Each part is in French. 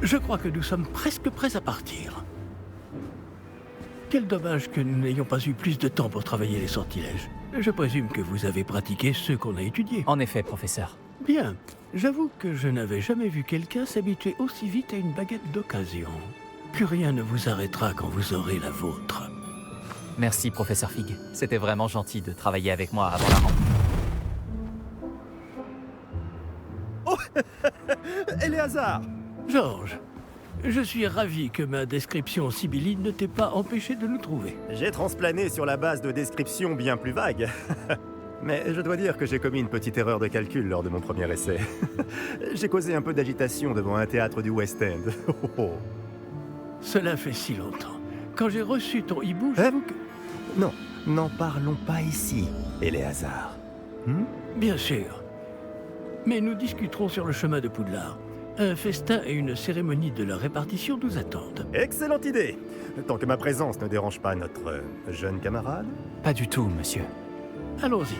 Je crois que nous sommes presque prêts à partir. Quel dommage que nous n'ayons pas eu plus de temps pour travailler les sortilèges. Je présume que vous avez pratiqué ceux qu'on a étudiés. En effet, professeur. Bien. J'avoue que je n'avais jamais vu quelqu'un s'habituer aussi vite à une baguette d'occasion. Plus rien ne vous arrêtera quand vous aurez la vôtre. Merci, professeur Fig. C'était vraiment gentil de travailler avec moi avant la rentrée. Éléazar! Georges, je suis ravi que ma description sibylline ne t'ait pas empêché de nous trouver. J'ai transplané sur la base de descriptions bien plus vagues. Mais je dois dire que j'ai commis une petite erreur de calcul lors de mon premier essai. J'ai causé un peu d'agitation devant un théâtre du West End. Cela fait si longtemps. Quand j'ai reçu ton hibou, j'avoue que... Non, n'en parlons pas ici, Éléazar. Bien sûr. Mais nous discuterons sur le chemin de Poudlard. Un festin et une cérémonie de leur répartition nous attendent. Excellente idée! Tant que ma présence ne dérange pas notre jeune camarade. Pas du tout, monsieur. Allons-y.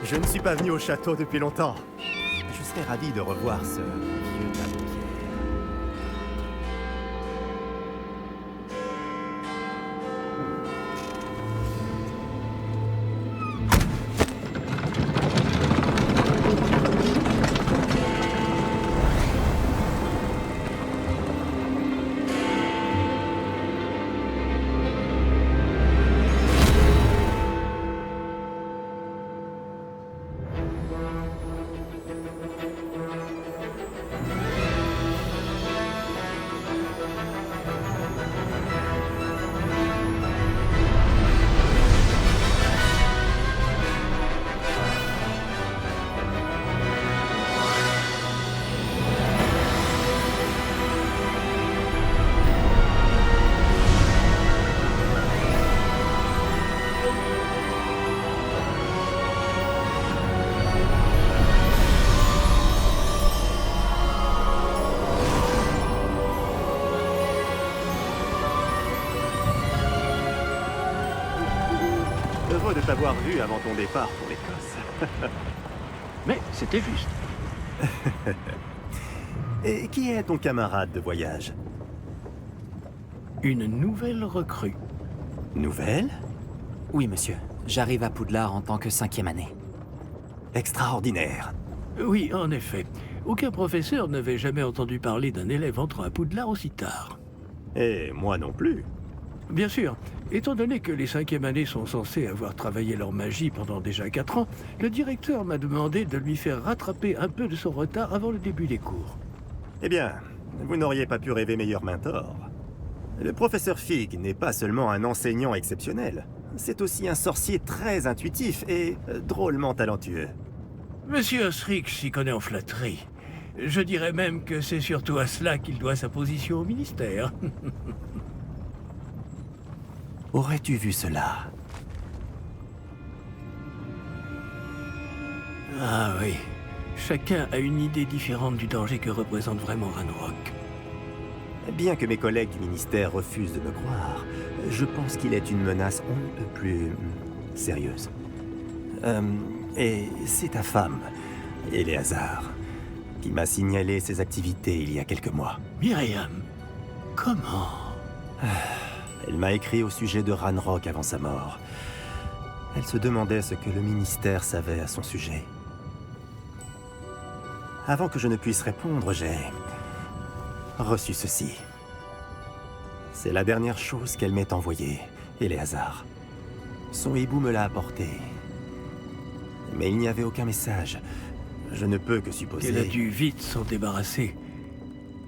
Je ne suis pas venu au château depuis longtemps. Je serais ravi de revoir ce vieux tableau. Heureux de t'avoir vu avant ton départ pour l'Écosse. Mais c'était juste. Et qui est ton camarade de voyage? Une nouvelle recrue. Nouvelle? Oui, monsieur. J'arrive à Poudlard en tant que 5e année. Extraordinaire. Oui, en effet. Aucun professeur n'avait jamais entendu parler d'un élève entrant à Poudlard aussi tard. Et moi non plus. Bien sûr, étant donné que les 5e années sont censées avoir travaillé leur magie pendant déjà 4 ans, le directeur m'a demandé de lui faire rattraper un peu de son retard avant le début des cours. Eh bien, vous n'auriez pas pu rêver meilleur mentor. Le professeur Fig n'est pas seulement un enseignant exceptionnel, c'est aussi un sorcier très intuitif et drôlement talentueux. Monsieur Osric s'y connaît en flatterie. Je dirais même que c'est surtout à cela qu'il doit sa position au ministère. Aurais-tu vu cela? Ah oui, chacun a une idée différente du danger que représente vraiment Ranrock. Bien que mes collègues du ministère refusent de me croire, je pense qu'il est une menace on ne peut plus sérieuse. Et c'est ta femme, Éléazar, qui m'a signalé ses activités il y a quelques mois. Myriam, comment? Elle m'a écrit au sujet de Ranrock avant sa mort. Elle se demandait ce que le ministère savait à son sujet. Avant que je ne puisse répondre, j'ai reçu ceci. C'est la dernière chose qu'elle m'ait envoyée, Éléazar. Son hibou me l'a apporté. Mais il n'y avait aucun message. Je ne peux que supposer... Qu'elle a dû vite s'en débarrasser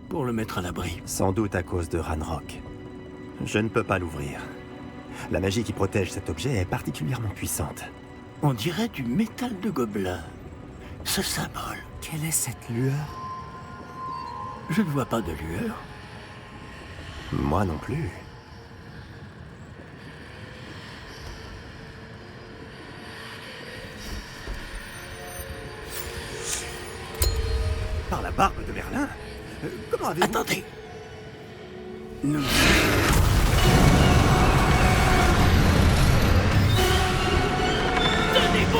pour le mettre à l'abri. Sans doute à cause de Ranrock. Je ne peux pas l'ouvrir. La magie qui protège cet objet est particulièrement puissante. On dirait du métal de gobelin. Ce symbole. Quelle est cette lueur? Je ne vois pas de lueur. Moi non plus. Par la barbe de Merlin? Comment avez-vous... Attendez. Nous... Tenez bon!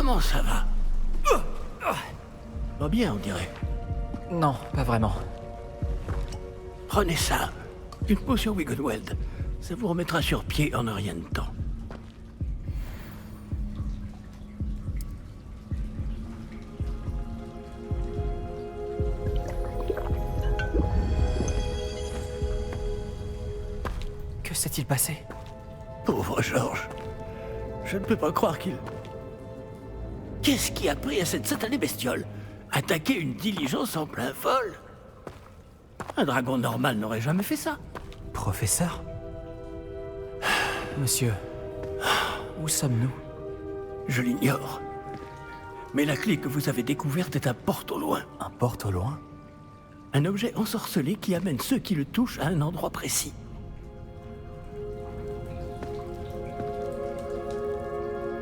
Comment ça va? Pas bien, on dirait. Non, pas vraiment. Prenez ça. Une potion Wiggenweld. Ça vous remettra sur pied en un rien de temps. Que s'est-il passé? Pauvre Georges. Je ne peux pas croire qu'il... Qu'est-ce qui a pris à cette satanée bestiole? Attaquer une diligence en plein vol? Un dragon normal n'aurait jamais fait ça. Professeur? Monsieur, où sommes-nous? Je l'ignore. Mais la clé que vous avez découverte est un porte au loin. Un porte au loin? Un objet ensorcelé qui amène ceux qui le touchent à un endroit précis.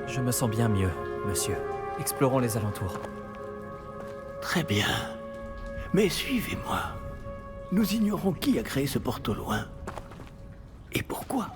Je me sens bien mieux, monsieur. Explorons les alentours. Très bien. Mais suivez-moi. Nous ignorons qui a créé ce porte au loin. Et pourquoi?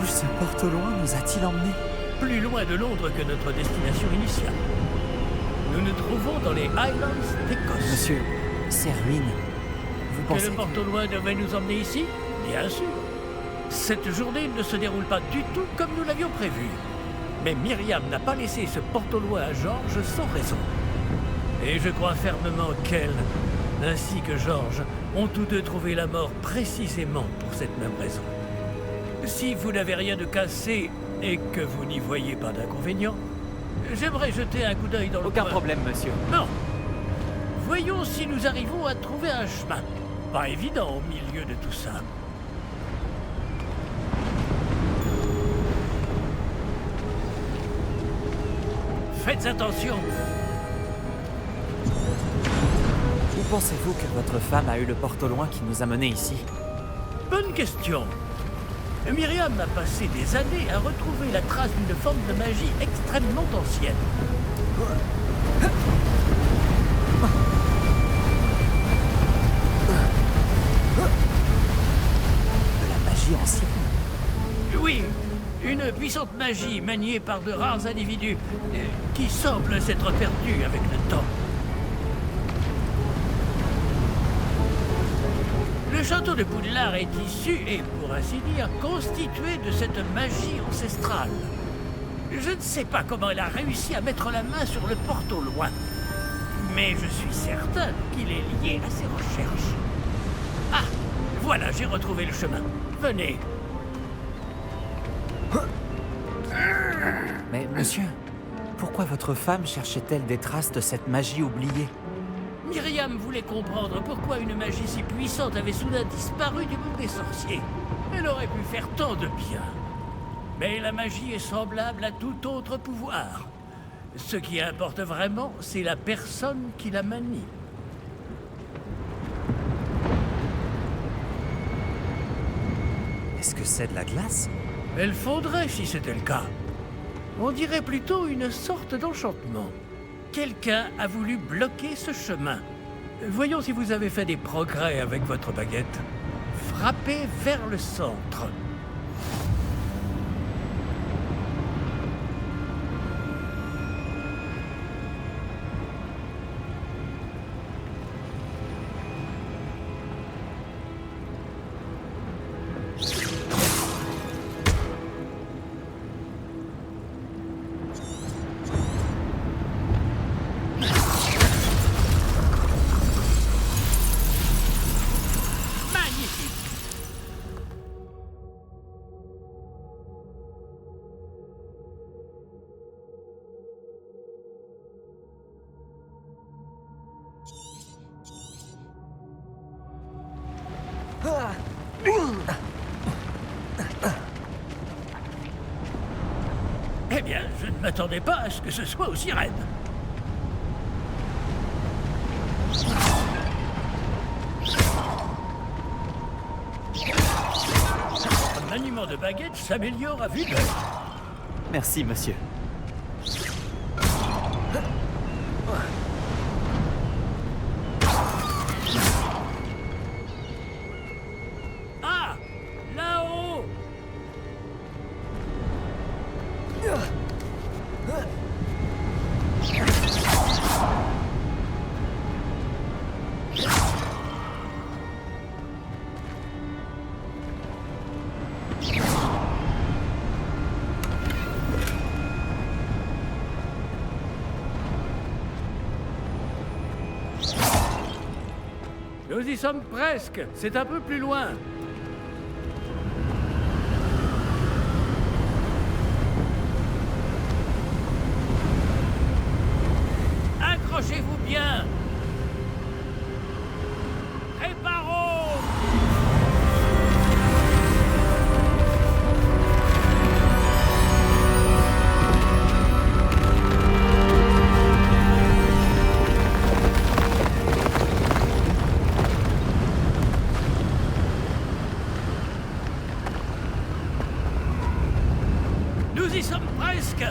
Ce porte au loin nous a-t-il emmenés? Plus loin de Londres que notre destination initiale. Nous nous trouvons dans les Highlands d'Écosse. Monsieur, ces ruines, vous Que pensez le porte au loin devait nous emmener ici? Bien sûr. Cette journée ne se déroule pas du tout comme nous l'avions prévu. Mais Myriam n'a pas laissé ce porte au loin à Georges sans raison. Et je crois fermement qu'elle, ainsi que Georges, ont tous deux trouvé la mort précisément pour cette même raison. Si vous n'avez rien de cassé et que vous n'y voyez pas d'inconvénient, j'aimerais jeter un coup d'œil dans le Aucun coin. problème, monsieur. Non. Voyons si nous arrivons à trouver un chemin. Pas évident au milieu de tout ça. Faites attention. Où pensez-vous que votre femme a eu le porte au loin qui nous a menés ici? Bonne question. Myriam a passé des années à retrouver la trace d'une forme de magie extrêmement ancienne. De la magie ancienne? Oui, une puissante magie maniée par de rares individus qui semble s'être perdue avec le temps. Le château de Poudlard est issu et, pour ainsi dire, constitué de cette magie ancestrale. Je ne sais pas comment elle a réussi à mettre la main sur le porte au loin, mais je suis certain qu'il est lié à ses recherches. Ah, voilà, j'ai retrouvé le chemin. Venez. Mais monsieur, pourquoi votre femme cherchait-elle des traces de cette magie oubliée? Myriam voulait comprendre pourquoi une magie si puissante avait soudain disparu du monde des sorciers. Elle aurait pu faire tant de bien. Mais la magie est semblable à tout autre pouvoir. Ce qui importe vraiment, c'est la personne qui la manie. Est-ce que c'est de la glace? Elle fondrait si c'était le cas. On dirait plutôt une sorte d'enchantement. Quelqu'un a voulu bloquer ce chemin. Voyons si vous avez fait des progrès avec votre baguette. Frappez vers le centre. Eh bien, je ne m'attendais pas à ce que ce soit aussi raide. Un maniement de baguette s'améliore à vue d'œil. Merci, monsieur. Ah! Là-haut! Nous y sommes presque. C'est un peu plus loin. Accrochez-vous bien. Réparons! Nous y sommes presque.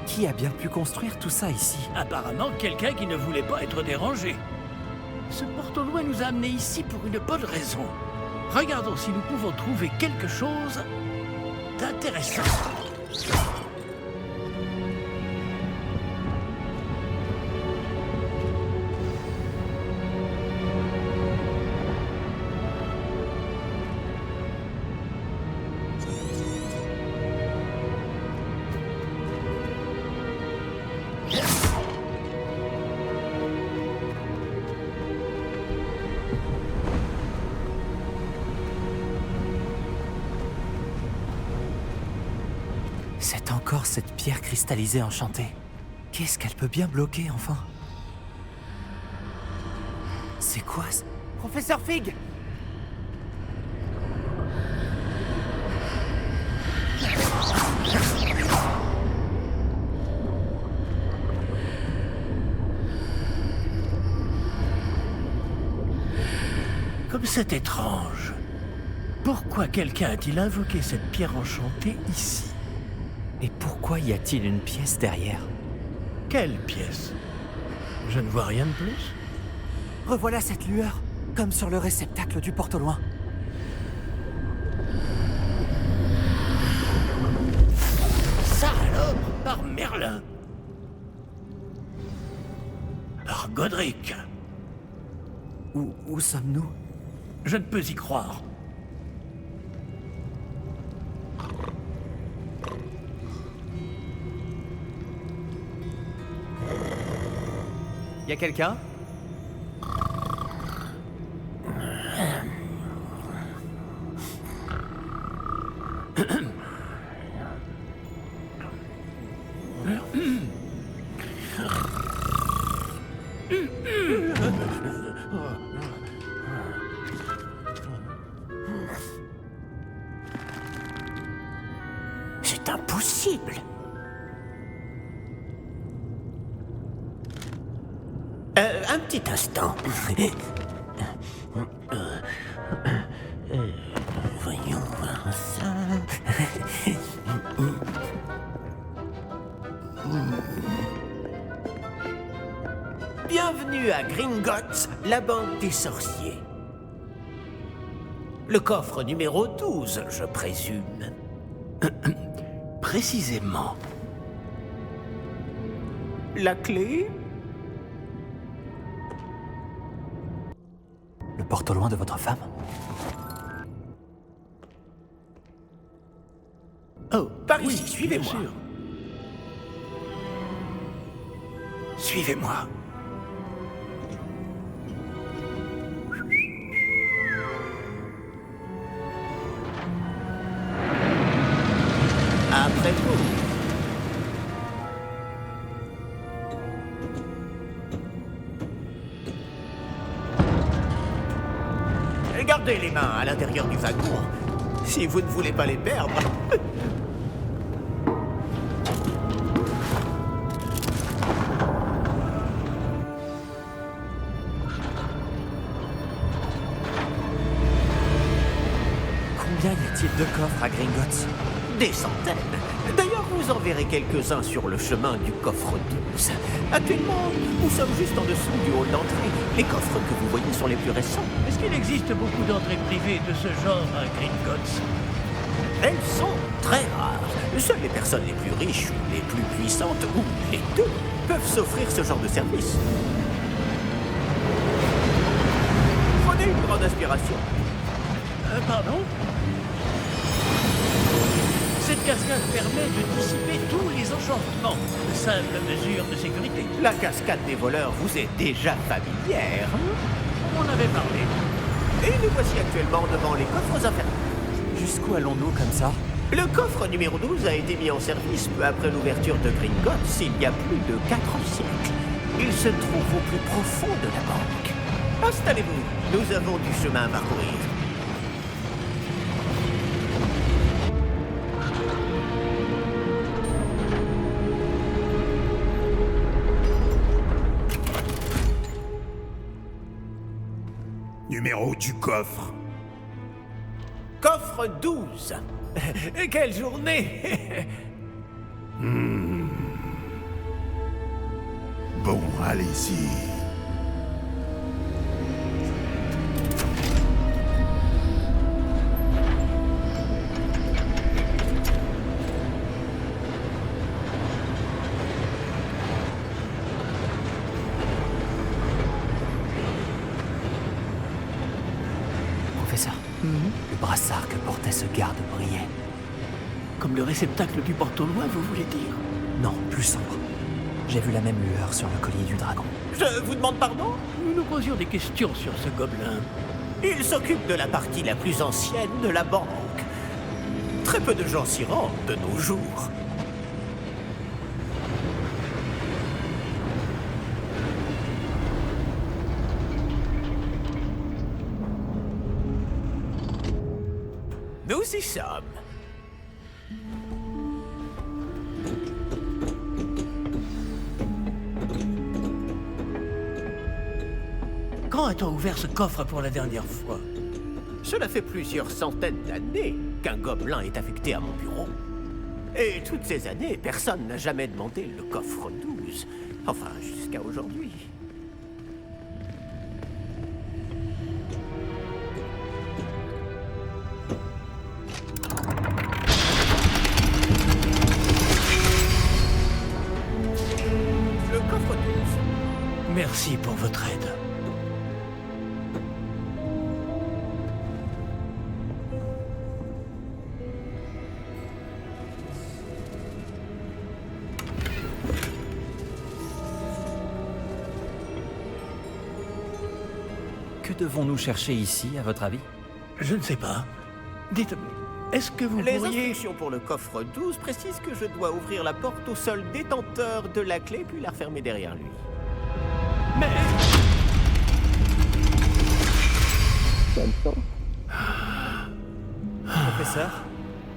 Qui a bien pu construire tout ça ici? Apparemment, quelqu'un qui ne voulait pas être dérangé. Ce porte-loin nous a amenés ici pour une bonne raison. Regardons si nous pouvons trouver quelque chose d'intéressant. C'est encore cette pierre cristallisée enchantée. Qu'est-ce qu'elle peut bien bloquer, enfin? C'est quoi ce... Professeur Fig! Comme c'est étrange. Pourquoi quelqu'un a-t-il invoqué cette pierre enchantée ici? Et pourquoi y a-t-il une pièce derrière? Quelle pièce? Je ne vois rien de plus. Revoilà cette lueur, comme sur le réceptacle du porte-loin. Ça alors, par Merlin. Par Godric. Où sommes-nous? Je ne peux y croire. Y a quelqu'un? C'est impossible. Un petit instant. Voyons voir ça. Bienvenue à Gringotts, la banque des sorciers. Le coffre numéro 12, je présume. Précisément. La clé? Le porte-loin de votre femme? Oh, par ici, suivez-moi. Suivez-moi. Après vous. Gardez les mains à l'intérieur du wagon, si vous ne voulez pas les perdre. Combien y a-t-il de coffres à Gringotts? Des centaines. D'ailleurs, vous en verrez quelques-uns sur le chemin du coffre 12. Actuellement, nous sommes juste en dessous du hall d'entrée. Les coffres que vous voyez sont les plus récents. Est-ce qu'il existe beaucoup d'entrées privées de ce genre à Gringotts? Elles sont très rares. Seules les personnes les plus riches ou les plus puissantes, ou les deux, peuvent s'offrir ce genre de service. Prenez une grande inspiration. Pardon? Cette cascade permet de dissiper tous les enchantements. De simples mesures de sécurité. La cascade des voleurs vous est déjà familière. On en avait parlé. Et nous voici actuellement devant les coffres infernaux. Jusqu'où allons-nous comme ça? Le coffre numéro 12 a été mis en service peu après l'ouverture de Gringotts il y a plus de 4 siècles. Il se trouve au plus profond de la banque. Installez-vous, nous avons du chemin à parcourir. Numéro du coffre. Coffre 12. Quelle journée. Bon, allez-y. Professeur, le brassard que portait ce garde brillait. Comme le réceptacle du porte-au-loin, vous voulez dire? Non, plus sombre. J'ai vu la même lueur sur le collier du dragon. Je vous demande pardon? Nous nous posions des questions sur ce gobelin. Il s'occupe de la partie la plus ancienne de la banque. Très peu de gens s'y rendent de nos jours. Nous y sommes. Quand a-t-on ouvert ce coffre pour la dernière fois? Cela fait plusieurs centaines d'années qu'un gobelin est affecté à mon bureau. Et toutes ces années, personne n'a jamais demandé le coffre 12. Enfin, jusqu'à aujourd'hui. Le coffre 12. Merci pour votre aide. Que devons-nous chercher ici, à votre avis? Je ne sais pas. Dites, est-ce que vous Les pourriez... instructions pour le coffre 12 précisent que je dois ouvrir la porte au seul détenteur de la clé puis la refermer derrière lui. Mais... Professeur?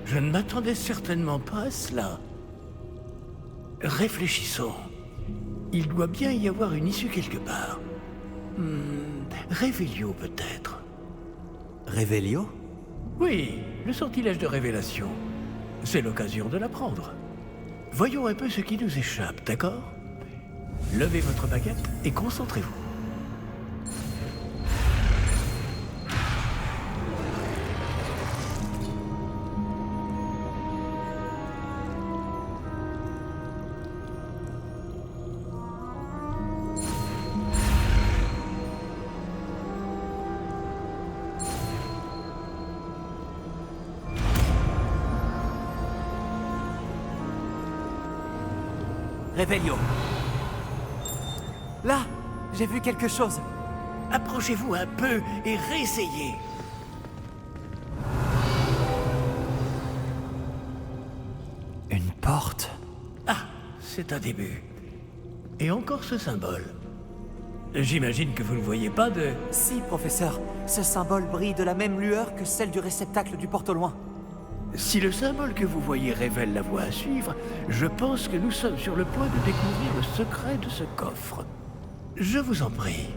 Je ne m'attendais certainement pas à cela. Réfléchissons. Il doit bien y avoir une issue quelque part. Révélio peut-être. Révélio? Oui, le sortilège de révélation. C'est l'occasion de l'apprendre. Voyons un peu ce qui nous échappe, d'accord? Levez votre baguette et concentrez-vous. Révélio. Là, j'ai vu quelque chose. Approchez-vous un peu et réessayez. Une porte. Ah, c'est un début. Et encore ce symbole. J'imagine que vous ne voyez pas de... Si, professeur, ce symbole brille de la même lueur que celle du réceptacle du porte au loin. Si le symbole que vous voyez révèle la voie à suivre, je pense que nous sommes sur le point de découvrir le secret de ce coffre. Je vous en prie.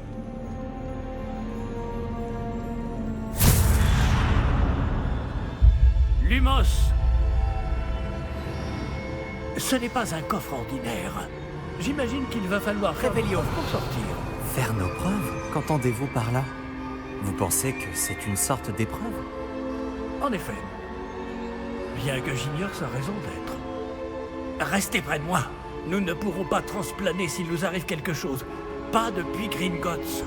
Lumos! Ce n'est pas un coffre ordinaire. J'imagine qu'il va falloir faire Réveillon pour sortir. Faire nos preuves? Qu'entendez-vous par là? Vous pensez que c'est une sorte d'épreuve? En effet. Bien que j'ignore sa raison d'être. Restez près de moi. Nous ne pourrons pas transplaner s'il nous arrive quelque chose. Pas depuis Gringotts.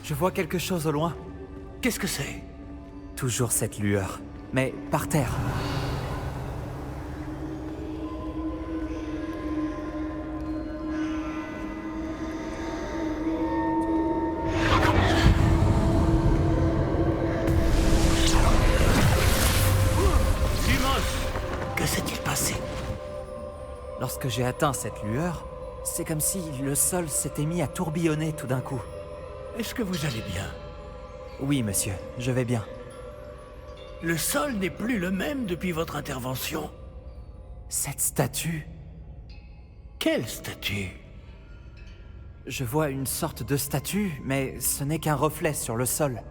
Je vois quelque chose au loin. Qu'est-ce que c'est? Toujours cette lueur, mais par terre. Lumos! Que s'est-il passé? Lorsque j'ai atteint cette lueur, c'est comme si le sol s'était mis à tourbillonner tout d'un coup. Est-ce que vous allez bien? Oui, monsieur, je vais bien. Le sol n'est plus le même depuis votre intervention. Cette statue, Quelle statue? je vois une sorte de statue, mais ce n'est qu'un reflet sur le sol.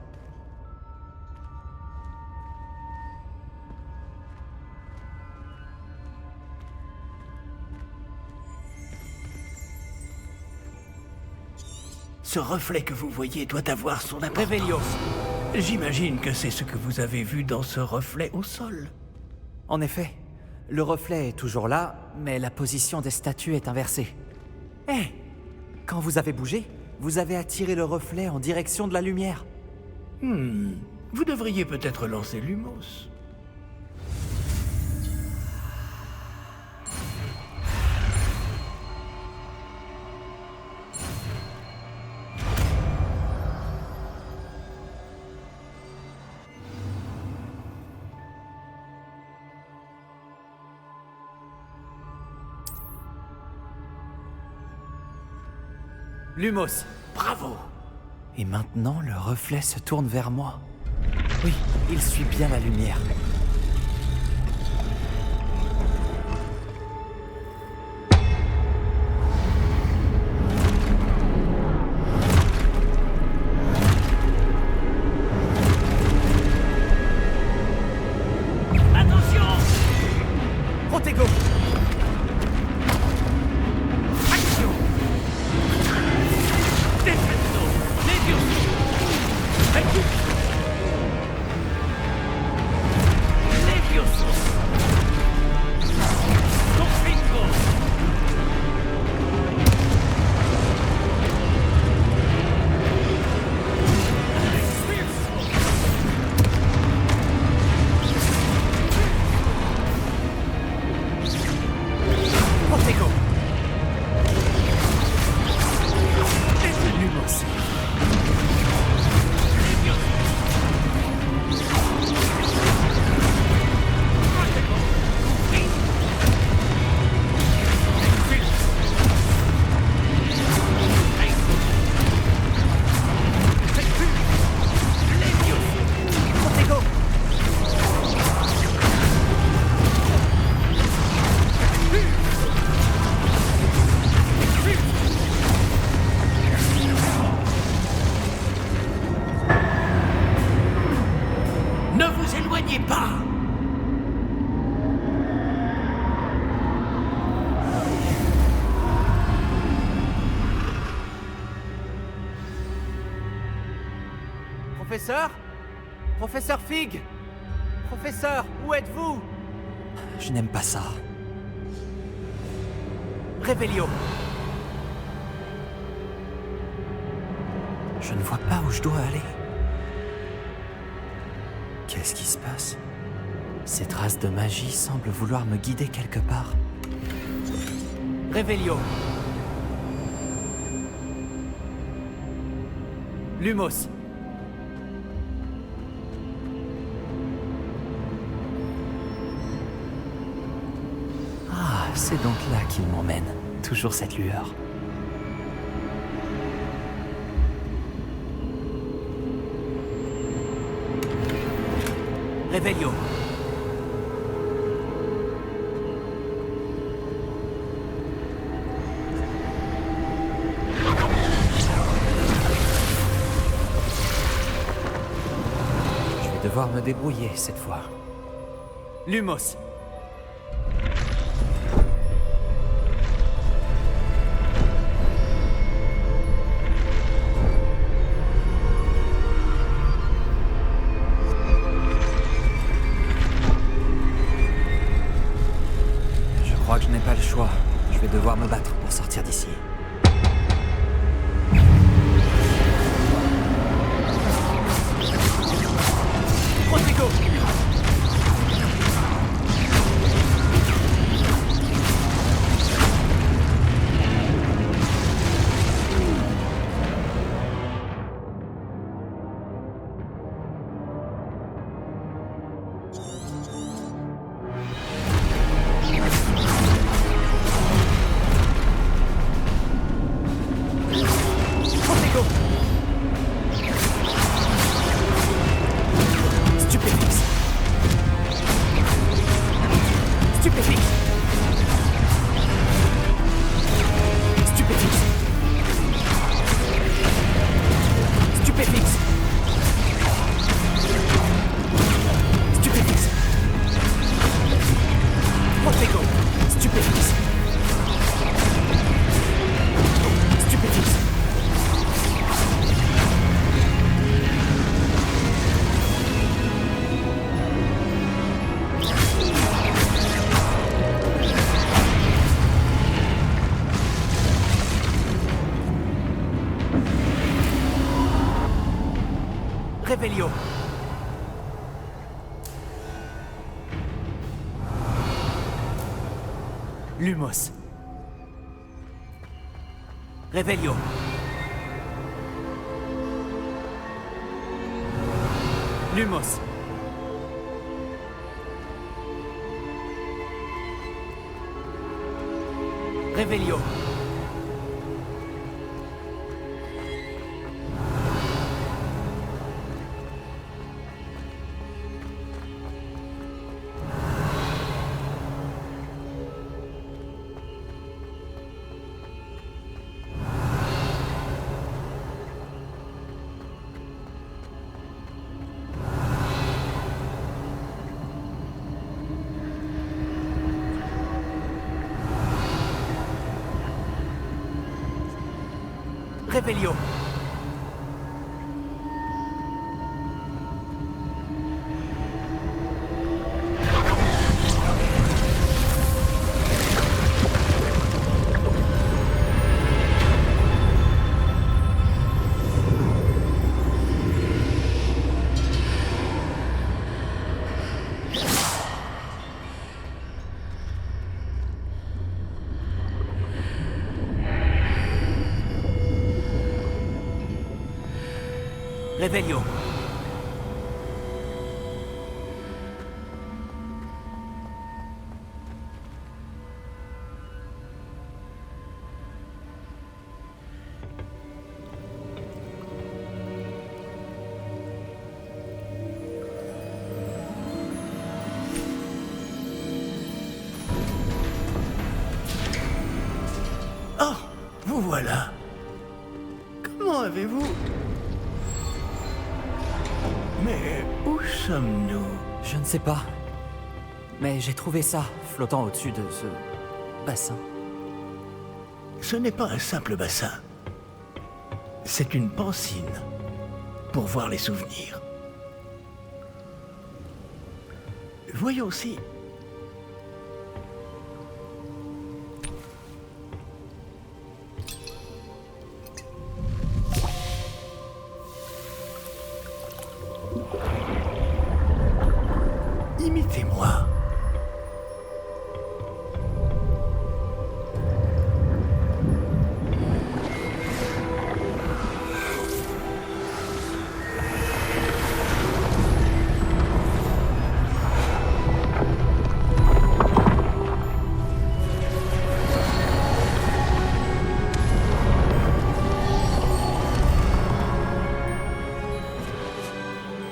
Ce reflet que vous voyez doit avoir son importance. Réveillon. J'imagine que c'est ce que vous avez vu dans ce reflet au sol. En effet, le reflet est toujours là, mais la position des statues est inversée. Hé! Quand vous avez bougé, vous avez attiré le reflet en direction de la lumière. Vous devriez peut-être lancer Lumos. Lumos. Bravo! Et maintenant, le reflet se tourne vers moi. Oui, il suit bien la lumière. Attention! Protego! Action! Defenso! Levioso! Recupero! Levioso! Confringo! Protego! Lumos! Protego! Ne vous éloignez pas! Professeur? Professeur Fig? Professeur, où êtes-vous? Je n'aime pas ça. Réveillon. Je ne vois pas où je dois aller. Qu'est-ce qui se passe? Ces traces de magie semblent vouloir me guider quelque part. Revelio. Lumos. Ah, c'est donc là qu'il m'emmène. Toujours cette lueur. Revelio. Je vais devoir me débrouiller cette fois. Lumos. Je crois que je n'ai pas le choix. Je vais devoir me battre pour sortir d'ici. Protego! Stupéfix. Stupéfix. Stupéfix. Stupéfix. Stupéfix. Protego. Stupéfix. Stupéfix. Revelio. Lumos. Revelio. Lumos. Revelio. Revelio. Revelio. Oh, vous voilà. Comment avez-vous... Mais où sommes-nous? Je ne sais pas. Mais j'ai trouvé ça, flottant au-dessus de ce bassin. Ce n'est pas un simple bassin. C'est une pancine pour voir les souvenirs. Voyons si... Imitez-moi.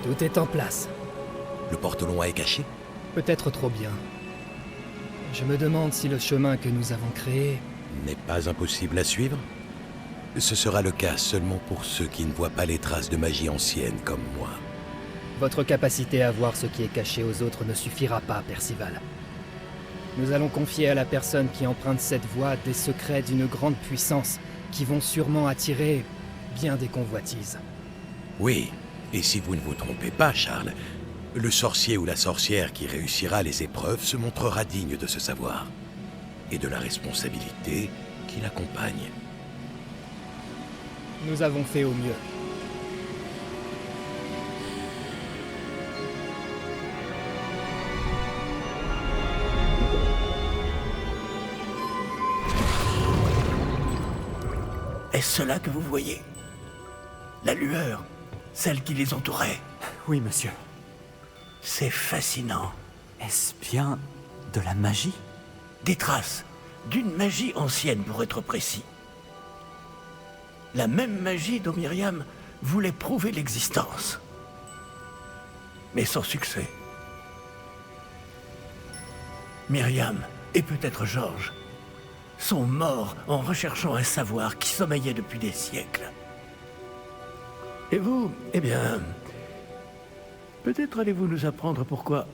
Tout est en place. Le porte-long est caché? Peut-être trop bien. Je me demande si le chemin que nous avons créé... N'est pas impossible à suivre? Ce sera le cas seulement pour ceux qui ne voient pas les traces de magie ancienne comme moi. Votre capacité à voir ce qui est caché aux autres ne suffira pas, Percival. Nous allons confier à la personne qui emprunte cette voie des secrets d'une grande puissance qui vont sûrement attirer bien des convoitises. Oui, et si vous ne vous trompez pas, Charles, le sorcier ou la sorcière qui réussira les épreuves se montrera digne de ce savoir et de la responsabilité qui l'accompagne. Nous avons fait au mieux. Est-ce cela que vous voyez? La lueur, celle qui les entourait. Oui, monsieur. C'est fascinant. Est-ce bien de la magie? Des traces d'une magie ancienne, pour être précis. La même magie dont Myriam voulait prouver l'existence. Mais sans succès. Myriam, et peut-être Georges, sont morts en recherchant un savoir qui sommeillait depuis des siècles. Et vous, eh bien... peut-être allez-vous nous apprendre pourquoi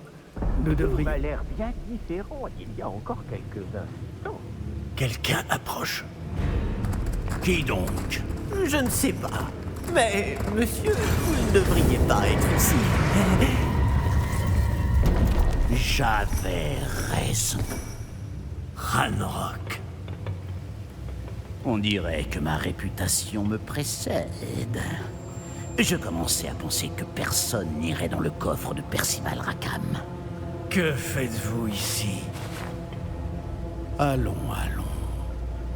nous devrions... m'a l'air bien différent il y a encore quelques instants. Quelqu'un approche. Qui donc? Je ne sais pas. Mais, monsieur, vous ne devriez pas être ici. J'avais raison. Ranrock. On dirait que ma réputation me précède. Je commençais à penser que personne n'irait dans le coffre de Percival Rackham. Que faites-vous ici? Allons.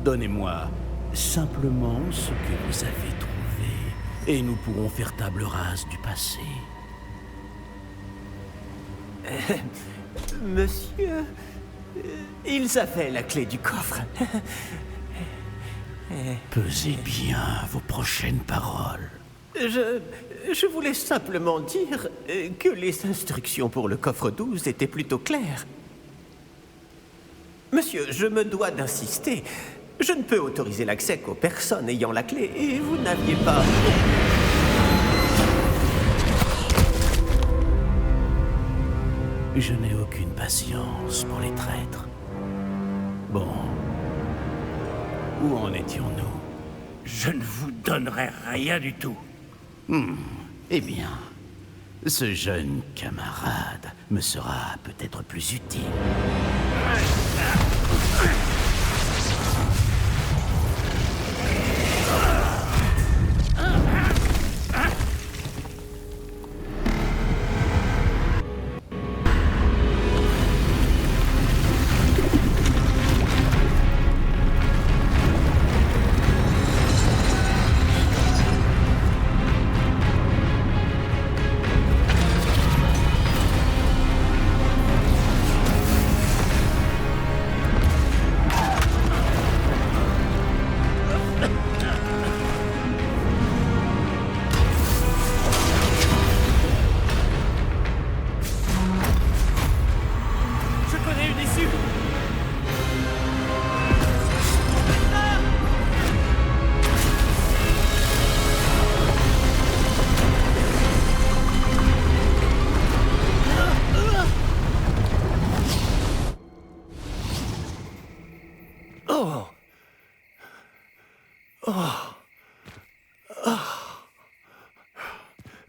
Donnez-moi simplement ce que vous avez trouvé, et nous pourrons faire table rase du passé. Monsieur, ils avaient la clé du coffre. Pesez bien vos prochaines paroles. Je voulais simplement dire que les instructions pour le coffre 12 étaient plutôt claires. Monsieur, je me dois d'insister. Je ne peux autoriser l'accès qu'aux personnes ayant la clé, et vous n'aviez pas... Je n'ai aucune patience pour les traîtres. Bon. Où en étions-nous? Je ne vous donnerai rien du tout. Eh bien, ce jeune camarade me sera peut-être plus utile.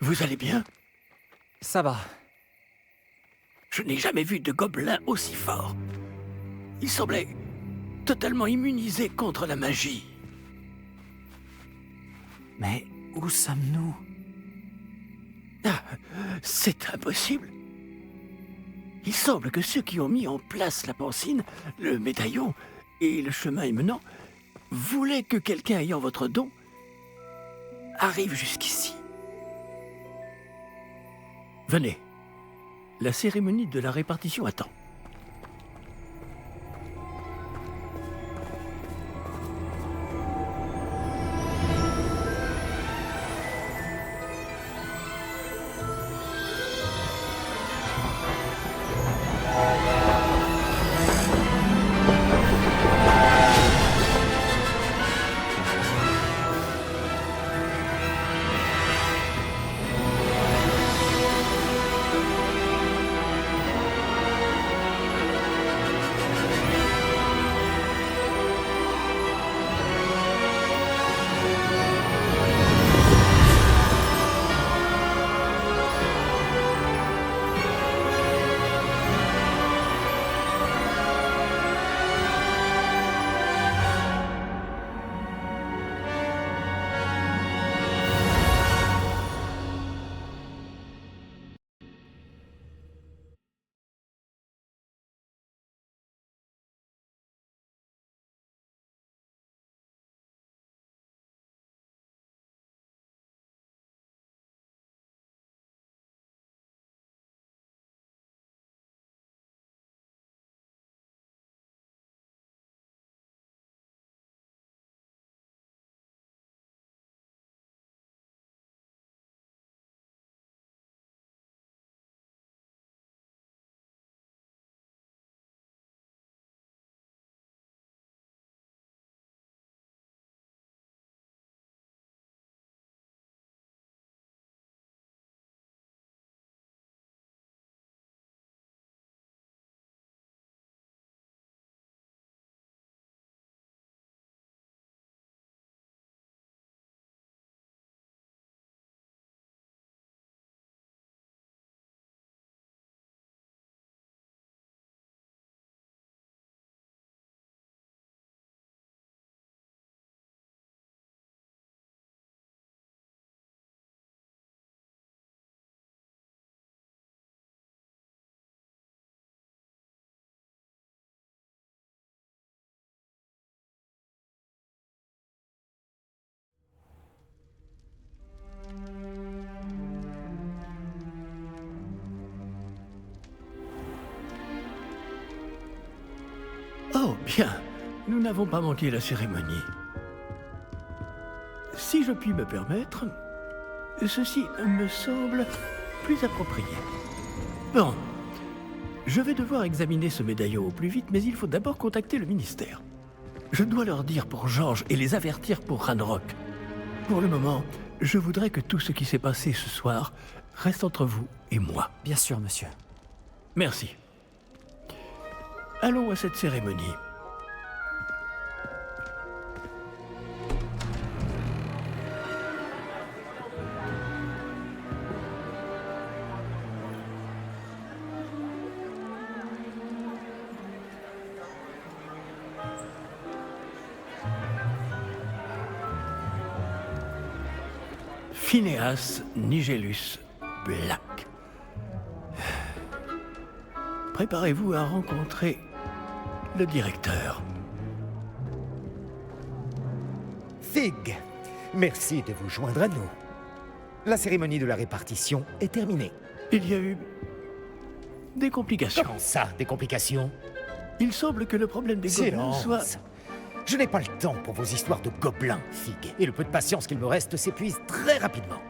Vous allez bien? Ça va. Je n'ai jamais vu de gobelin aussi fort. Il semblait totalement immunisé contre la magie. Mais où sommes-nous? Ah, c'est impossible. Il semble que ceux qui ont mis en place la pancine, le médaillon et le chemin émenant voulaient que quelqu'un ayant votre don arrive jusqu'ici. Venez. La cérémonie de la répartition attend. Oh, bien. Nous n'avons pas manqué la cérémonie. Si je puis me permettre, ceci me semble plus approprié. Bon, je vais devoir examiner ce médaillon au plus vite, mais il faut d'abord contacter le ministère. Je dois leur dire pour George et les avertir pour Ranrock. Pour le moment, je voudrais que tout ce qui s'est passé ce soir reste entre vous et moi. Bien sûr, monsieur. Merci. Allons à cette cérémonie. Phineas Nigellus Black. Préparez-vous à rencontrer le directeur. Fig, merci de vous joindre à nous. La cérémonie de la répartition est terminée. Il y a eu des complications. Comment ça, des complications? Il semble que le problème des gobelins Silence. soit... Je n'ai pas le temps pour vos histoires de gobelins, Fig, et le peu de patience qu'il me reste s'épuise très rapidement.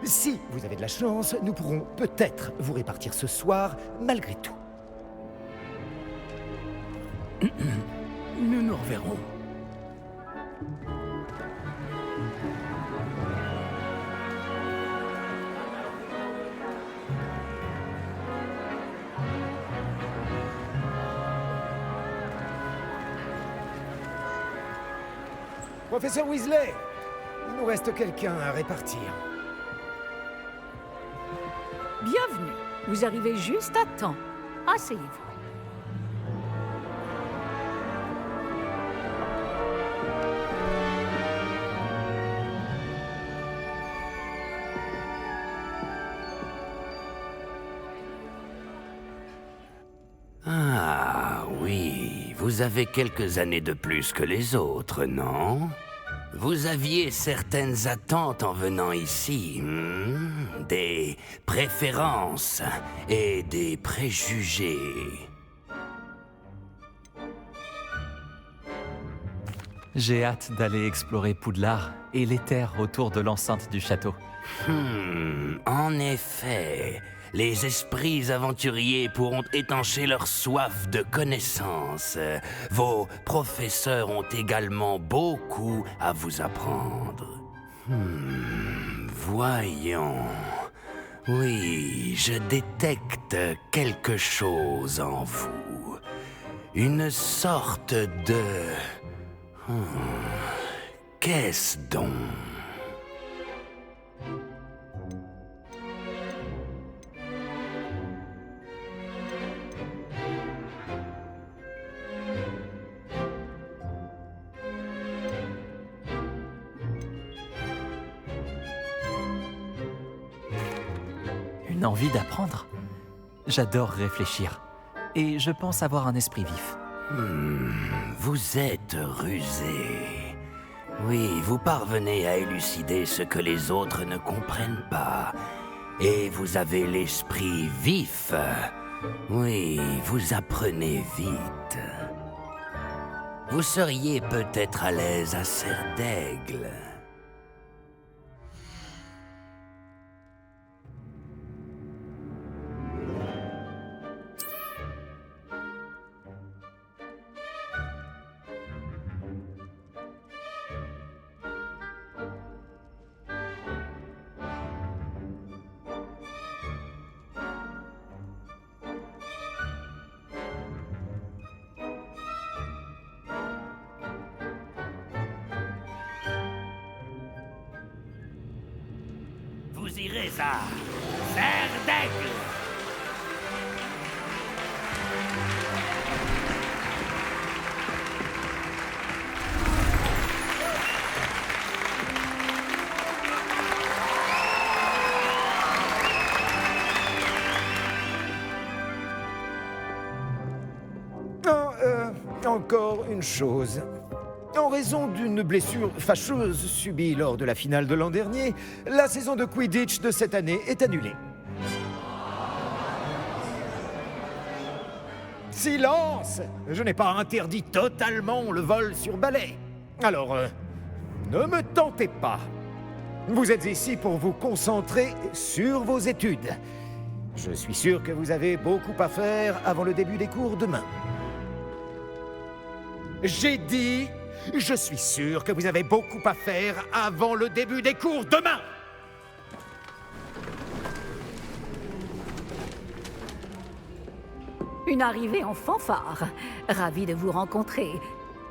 Si vous avez de la chance, nous pourrons peut-être vous répartir ce soir, malgré tout. Nous nous reverrons. Professeur Weasley, il nous reste quelqu'un à répartir. Bienvenue. Vous arrivez juste à temps. Asseyez-vous. Ah oui, vous avez quelques années de plus que les autres, non? Vous aviez certaines attentes en venant ici, des préférences et des préjugés. J'ai hâte d'aller explorer Poudlard et les terres autour de l'enceinte du château. En effet, les esprits aventuriers pourront étancher leur soif de connaissances. Vos professeurs ont également beaucoup à vous apprendre. Voyons. Oui, je détecte quelque chose en vous. Une sorte de... Qu'est-ce donc? Une envie d'apprendre. J'adore réfléchir. Et je pense avoir un esprit vif. Vous êtes rusé. Oui, vous parvenez à élucider ce que les autres ne comprennent pas. Et vous avez l'esprit vif. Oui, vous apprenez vite. Vous seriez peut-être à l'aise à Serre d'Aigle. Vous irez à Serre d'Aigle. Encore une chose. En raison d'une blessure fâcheuse subie lors de la finale de l'an dernier, la saison de Quidditch de cette année est annulée. Silence! Je n'ai pas interdit totalement le vol sur balai. Alors, ne me tentez pas. Vous êtes ici pour vous concentrer sur vos études. Je suis sûr que vous avez beaucoup à faire avant le début des cours demain. J'ai dit, je suis sûr que vous avez beaucoup à faire avant le début des cours demain. Une arrivée en fanfare. Ravi de vous rencontrer.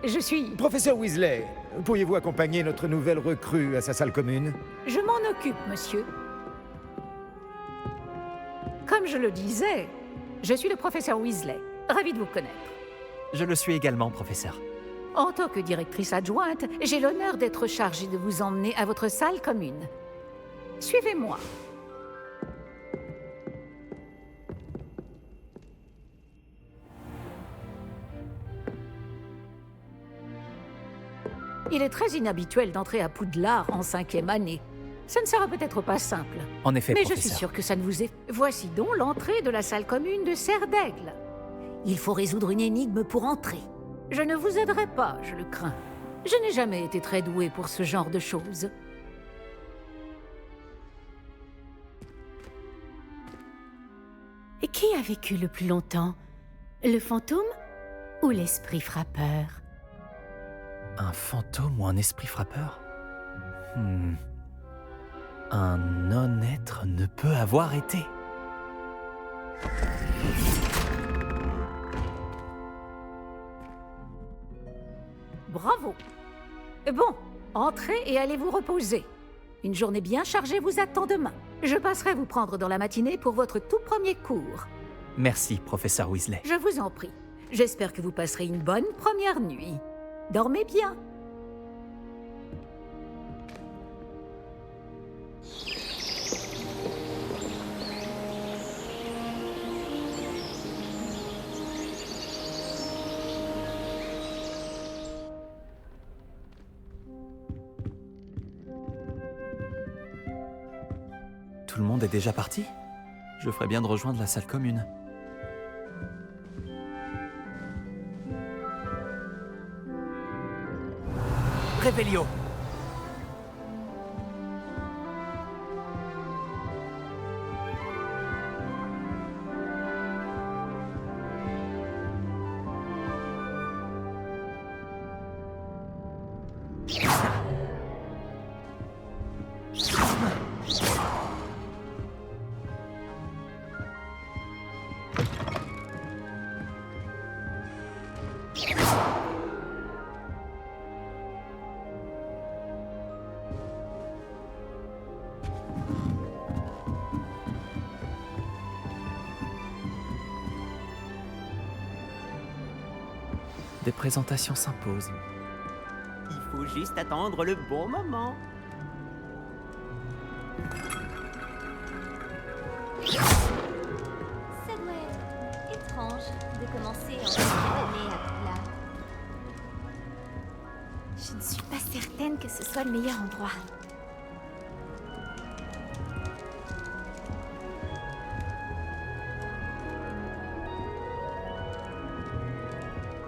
Je suis... Professeur Weasley, pourriez-vous accompagner notre nouvelle recrue à sa salle commune? Je m'en occupe, monsieur. Comme je le disais, je suis le professeur Weasley. Ravi de vous connaître. Je le suis également, professeur. En tant que directrice adjointe, j'ai l'honneur d'être chargée de vous emmener à votre salle commune. Suivez-moi. Il est très inhabituel d'entrer à Poudlard en 5e année. Ça ne sera peut-être pas simple. En effet, mais professeur. je suis sûre que ça ne vous est... Voici donc l'entrée de la salle commune de Serre d'Aigle. Il faut résoudre une énigme pour entrer. Je ne vous aiderai pas, je le crains. Je n'ai jamais été très douée pour ce genre de choses. Et qui a vécu le plus longtemps? Le fantôme ou l'esprit frappeur? Un fantôme ou un esprit frappeur? Un non-être ne peut avoir été. Bravo. Bon, entrez et allez vous reposer. Une journée bien chargée vous attend demain. Je passerai vous prendre dans la matinée pour votre tout premier cours. Merci, professeur Weasley. Je vous en prie. J'espère que vous passerez une bonne première nuit. Dormez bien. tout le monde est déjà parti? Je ferais bien de rejoindre la salle commune. Réveillon. Des présentations s'imposent. Il faut juste attendre le bon moment. Ça doit être étrange de commencer en quelle année à Poudlard. Je ne suis pas certaine que ce soit le meilleur endroit.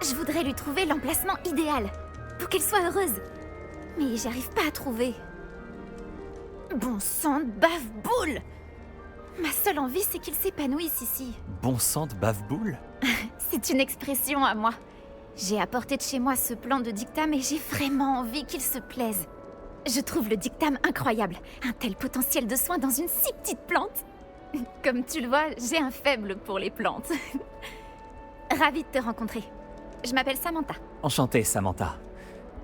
Je voudrais lui trouver l'emplacement idéal pour qu'elle soit heureuse. Mais j'arrive pas à trouver. Bon sang de bave-boule! Ma seule envie, c'est qu'il s'épanouisse ici. Bon sang de bave-boule? C'est une expression à moi. J'ai apporté de chez moi ce plan de dictame et j'ai vraiment envie qu'il se plaise. Je trouve le dictame incroyable. Un tel potentiel de soin dans une si petite plante. Comme tu le vois, j'ai un faible pour les plantes. Ravie de te rencontrer. Je m'appelle Samantha. Enchantée, Samantha.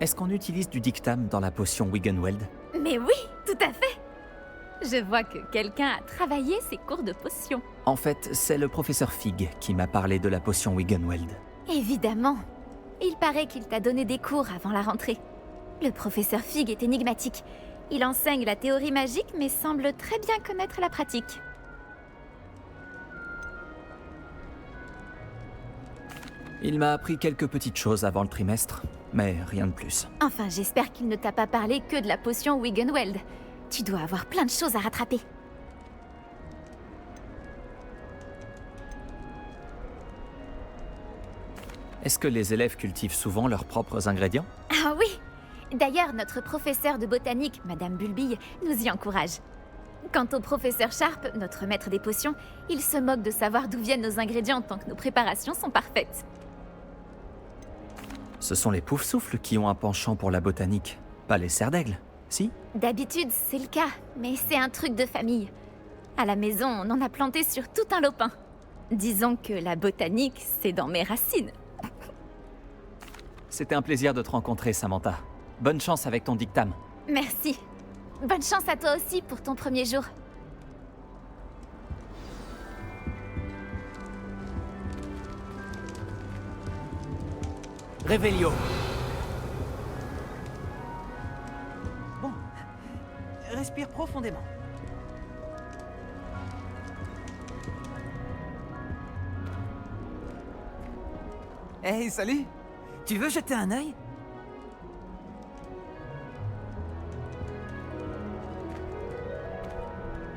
Est-ce qu'on utilise du dictame dans la potion Wiggenweld? Mais oui, tout à fait. Je vois que quelqu'un a travaillé ses cours de potions. En fait, c'est le professeur Fig qui m'a parlé de la potion Wiggenweld. Évidemment. Il paraît qu'il t'a donné des cours avant la rentrée. Le professeur Fig est énigmatique. Il enseigne la théorie magique mais semble très bien connaître la pratique. Il m'a appris quelques petites choses avant le trimestre, mais rien de plus. Enfin, j'espère qu'il ne t'a pas parlé que de la potion Wiggenweld. Tu dois avoir plein de choses à rattraper. Est-ce que les élèves cultivent souvent leurs propres ingrédients? Ah oui! D'ailleurs, notre professeur de botanique, Madame Bulbille, nous y encourage. Quant au professeur Sharp, notre maître des potions, il se moque de savoir d'où viennent nos ingrédients tant que nos préparations sont parfaites. Ce sont les Poufsouffles qui ont un penchant pour la botanique, pas les Serres d'Aigle, si? D'habitude, c'est le cas, mais c'est un truc de famille. À la maison, on en a planté sur tout un lopin. Disons que la botanique, c'est dans mes racines. C'était un plaisir de te rencontrer, Samantha. Bonne chance avec ton dictame. Merci. Bonne chance à toi aussi pour ton premier jour. Réveillon. Bon. Respire profondément. Hey, salut! Tu veux jeter un œil?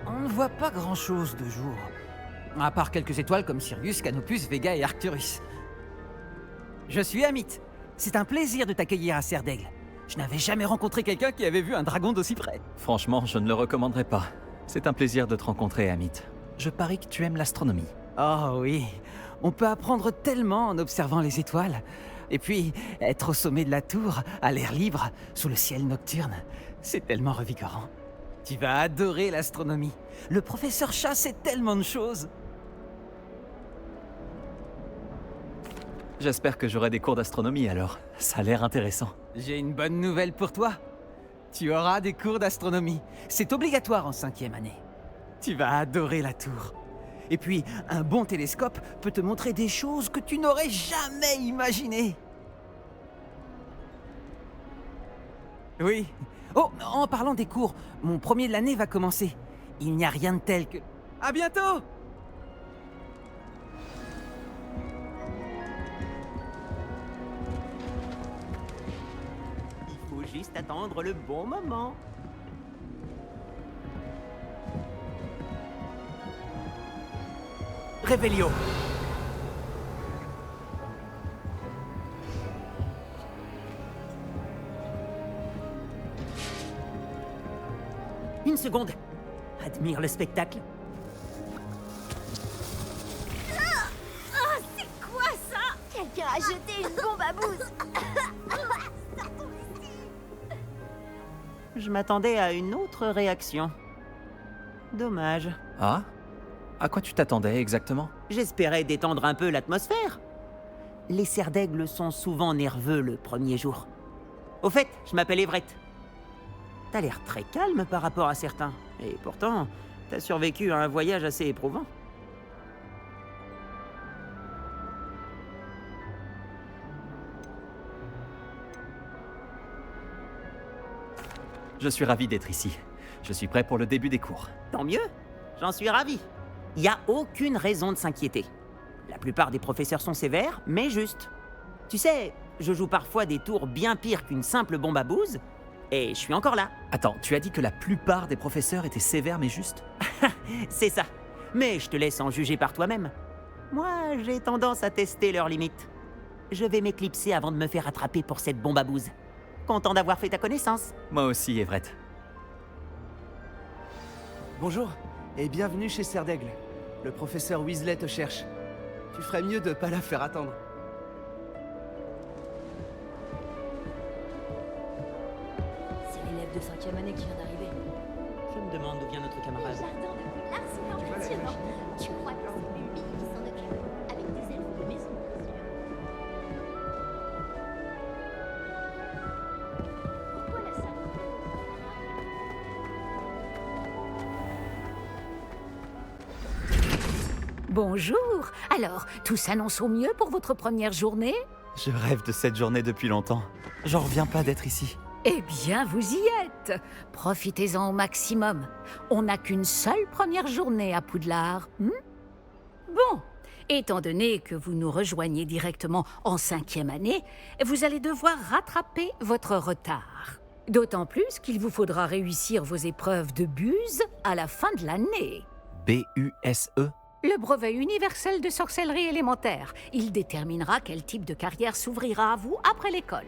On ne voit pas grand-chose de jour. À part quelques étoiles comme Sirius, Canopus, Vega et Arcturus. Je suis Amit. C'est un plaisir de t'accueillir à Serres d'Aigle. Je n'avais jamais rencontré quelqu'un qui avait vu un dragon d'aussi près. Franchement, je ne le recommanderais pas. C'est un plaisir de te rencontrer, Amit. Je parie que tu aimes l'astronomie. Oh oui, on peut apprendre tellement en observant les étoiles. Et puis, être au sommet de la tour, à l'air libre, sous le ciel nocturne, c'est tellement revigorant. Tu vas adorer l'astronomie. Le professeur Chat sait tellement de choses. J'espère que j'aurai des cours d'astronomie alors. Ça a l'air intéressant. J'ai une bonne nouvelle pour toi. Tu auras des cours d'astronomie. C'est obligatoire en 5e année. Tu vas adorer la tour. Et puis, un bon télescope peut te montrer des choses que tu n'aurais jamais imaginées. Oui. Oh, en parlant des cours, mon premier de l'année va commencer. Il n'y a rien de tel que... À bientôt! Il faut juste attendre le bon moment. Réveillon. Une seconde. Admire le spectacle. Oh, c'est quoi ça? Quelqu'un a jeté une bombe à bouse. Je m'attendais à une autre réaction. Dommage. Ah? À quoi tu t'attendais exactement? J'espérais détendre un peu l'atmosphère. Les cerfs d'aigle sont souvent nerveux le premier jour. Au fait, je m'appelle Everett. T'as l'air très calme par rapport à certains. Et pourtant, t'as survécu à un voyage assez éprouvant. Je suis ravi d'être ici. Je suis prêt pour le début des cours. Tant mieux, j'en suis ravi. Il n'y a aucune raison de s'inquiéter. La plupart des professeurs sont sévères, mais justes. Tu sais, je joue parfois des tours bien pires qu'une simple bombe à bouse, et je suis encore là. Attends, tu as dit que la plupart des professeurs étaient sévères mais justes? C'est ça. Mais je te laisse en juger par toi-même. Moi, j'ai tendance à tester leurs limites. Je vais m'éclipser avant de me faire attraper pour cette bombe à bouse. Content d'avoir fait ta connaissance. Moi aussi, Everett. Bonjour, et bienvenue chez Cerf d'Aigle. Le professeur Weasley te cherche. Tu ferais mieux de pas la faire attendre. C'est l'élève de 5e année qui vient d'arriver. Je me demande d'où vient notre camarade. Le jardin de Poudlard, c'est impressionnant. Tu crois que c'est lui qui s'en occupe? Avec des elfes de maison, bien sûr. Pourquoi la salle? Bonjour. Alors, tout s'annonce au mieux pour votre première journée? Je rêve de cette journée depuis longtemps. J'en reviens pas d'être ici. Eh bien, vous y êtes. Profitez-en au maximum. On n'a qu'une seule première journée à Poudlard. Bon, étant donné que vous nous rejoignez directement en 5e année, vous allez devoir rattraper votre retard. D'autant plus qu'il vous faudra réussir vos épreuves de buse à la fin de l'année. B-U-S-E? Le brevet universel de sorcellerie élémentaire. Il déterminera quel type de carrière s'ouvrira à vous après l'école.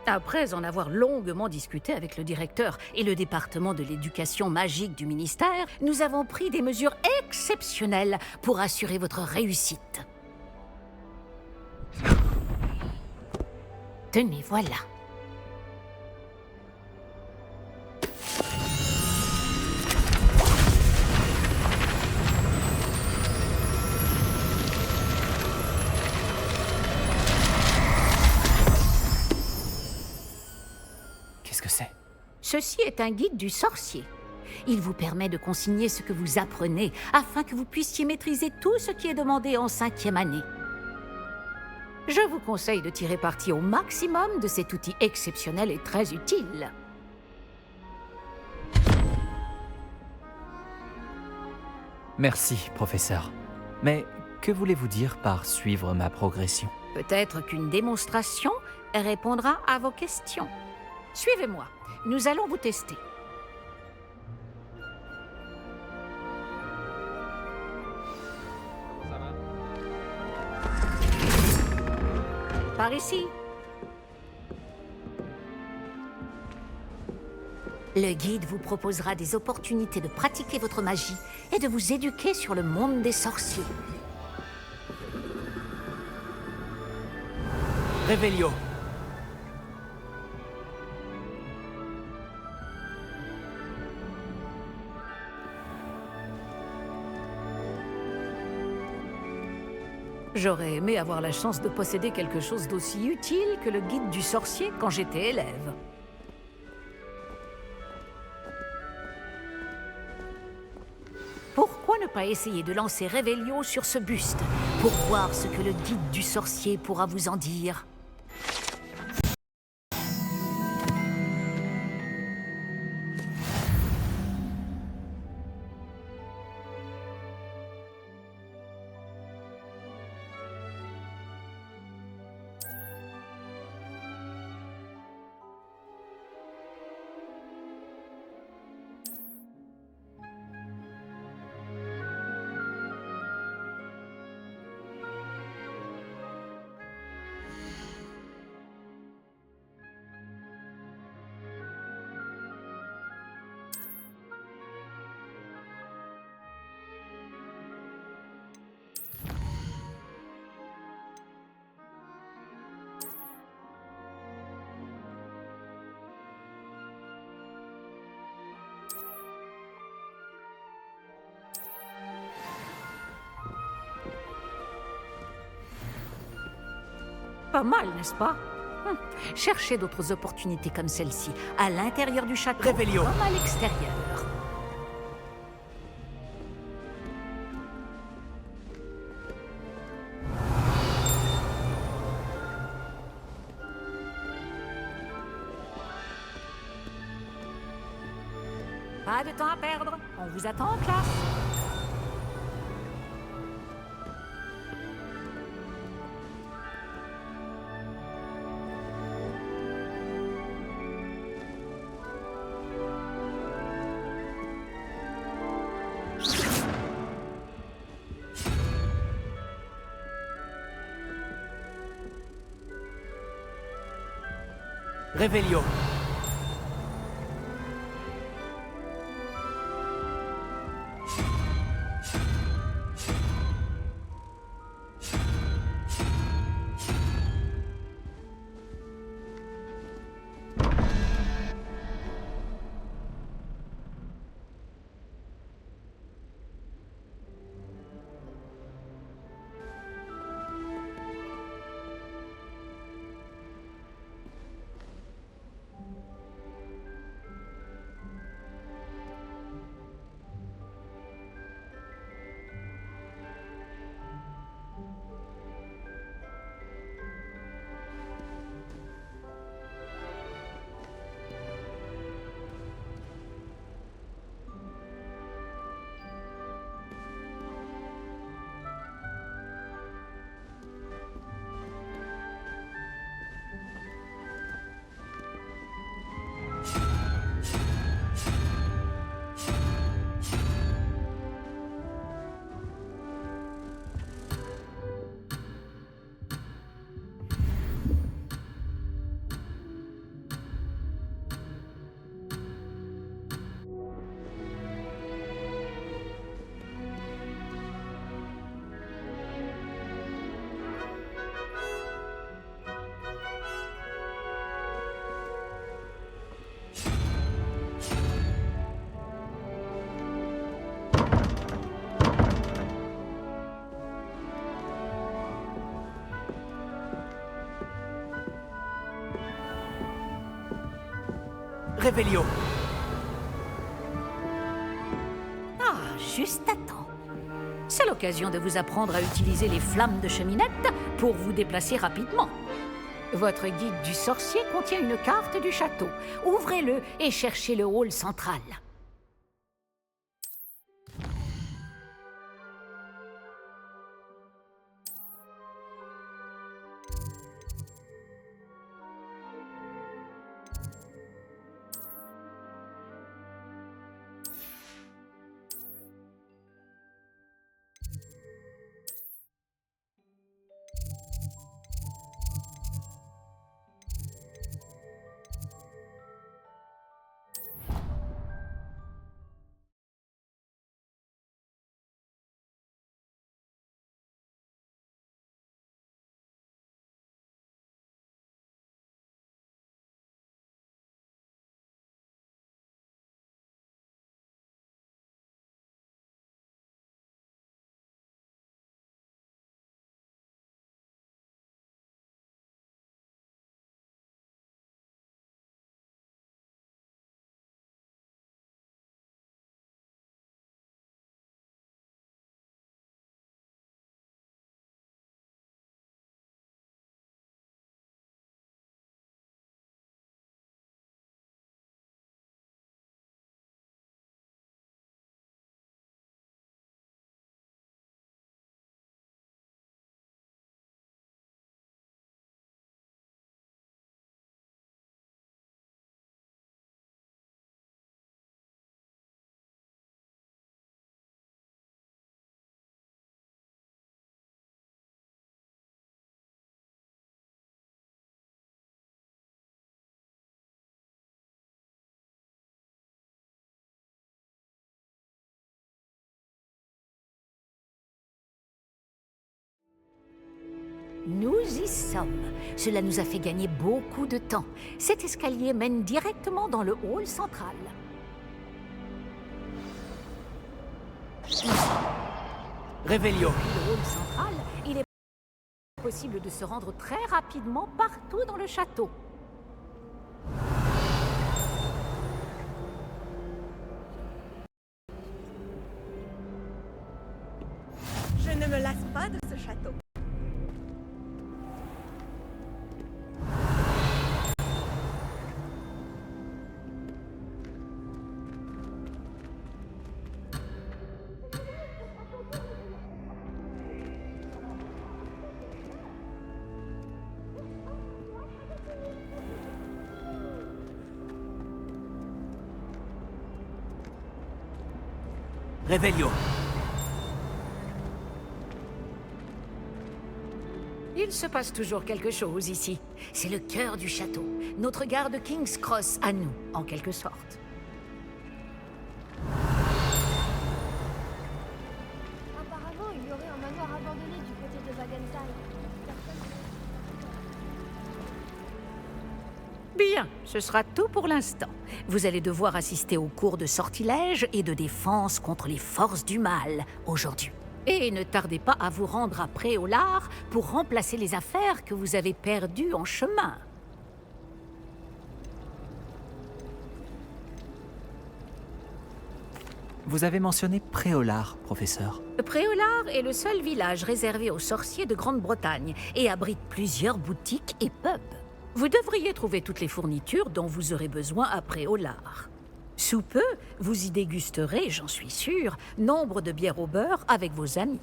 Après en avoir longuement discuté avec le directeur et le département de l'éducation magique du ministère, nous avons pris des mesures exceptionnelles pour assurer votre réussite. Tenez, voilà. Qu'est-ce que c'est? Ceci est un guide du sorcier. Il vous permet de consigner ce que vous apprenez afin que vous puissiez maîtriser tout ce qui est demandé en 5e année. Je vous conseille de tirer parti au maximum de cet outil exceptionnel et très utile. Merci, professeur. Mais que voulez-vous dire par suivre ma progression? Peut-être qu'une démonstration répondra à vos questions. Suivez-moi, nous allons vous tester. Par ici. Le guide vous proposera des opportunités de pratiquer votre magie et de vous éduquer sur le monde des sorciers. Réveillon. J'aurais aimé avoir la chance de posséder quelque chose d'aussi utile que le guide du sorcier quand j'étais élève. Pourquoi ne pas essayer de lancer Réveillon sur ce buste pour voir ce que le guide du sorcier pourra vous en dire? Pas mal, n'est-ce pas? Cherchez d'autres opportunités comme celle-ci, à l'intérieur du château, Revelio. comme à l'extérieur. Pas de temps à perdre, on vous attend en classe. Revelio. Revelio. Ah, juste à temps. C'est l'occasion de vous apprendre à utiliser les flammes de cheminette pour vous déplacer rapidement. Votre guide du sorcier contient une carte du château. Ouvrez-le et cherchez le hall central. Nous y sommes. Cela nous a fait gagner beaucoup de temps. Cet escalier mène directement dans le hall central. Revelio. Le hall central, il est Possible de se rendre très rapidement partout dans le château. Je ne me lasse pas de ce château. Réveillon. Il se passe toujours quelque chose ici. C'est le cœur du château. Notre gare de King's Cross à nous, en quelque sorte. Apparemment, il y aurait un manoir abandonné du côté de Wagenstein. Bien, ce sera tout pour l'instant. Vous allez devoir assister aux cours de sortilège et de défense contre les forces du mal aujourd'hui. Et ne tardez pas à vous rendre à Préolard pour remplacer les affaires que vous avez perdues en chemin. Vous avez mentionné Préolard, professeur. Préolard est le seul village réservé aux sorciers de Grande-Bretagne et abrite plusieurs boutiques et pubs. Vous devriez trouver toutes les fournitures dont vous aurez besoin à Préolard. Sous peu, vous y dégusterez, j'en suis sûre, nombre de bières au beurre avec vos amis.